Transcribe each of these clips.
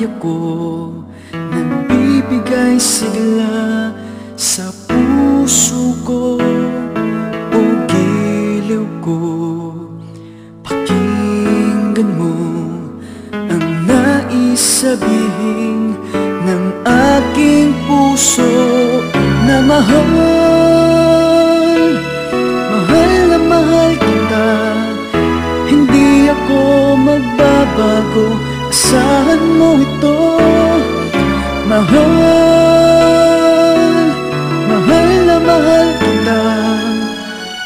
ako nang bibigay sigla sa puso ko o giliw ko. Pakinggan mo ang nais sabihin ng aking puso na mahal. Mahal na mahal kita, hindi ako magbabago, asahan mo ito. Mahal, mahal na mahal kita,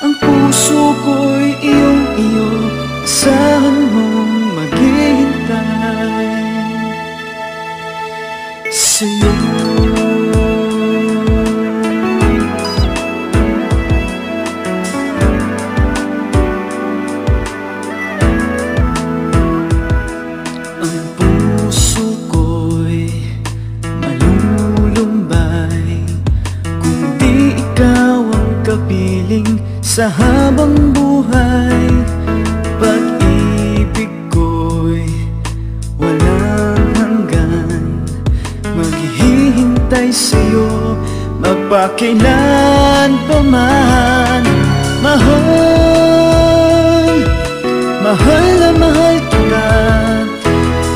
ang puso ko'y iyong-iyo, asahan mong maghihintay sa'yo. Sa habang buhay, pag-ibig ko'y walang hanggan. Maghihintay sa'yo magpakailan pa man. Mahal, mahal na mahal kita,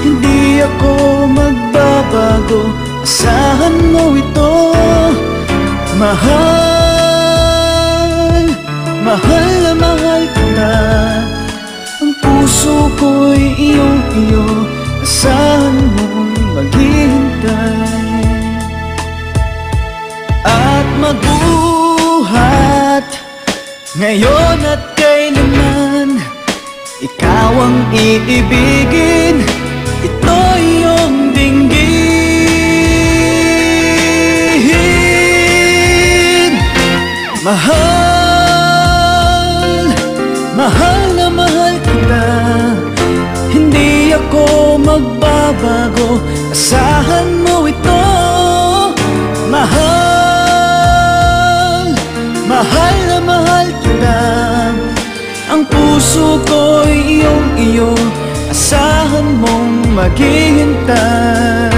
hindi ako magbabago, asahan mo ito. Mahal, mahal na mahal kita, ang puso ko'y iyong-iyo, asahan mong maghihintay. At magbuhat ngayon at kailanman, ikaw ang iibigin, ito iyong dinggin. Mahal, mahal na mahal kita, hindi ako magbabago, asahan mo ito. Mahal, mahal na mahal kita, ang puso ko'y iyong-iyo, asahan mong maghihintay.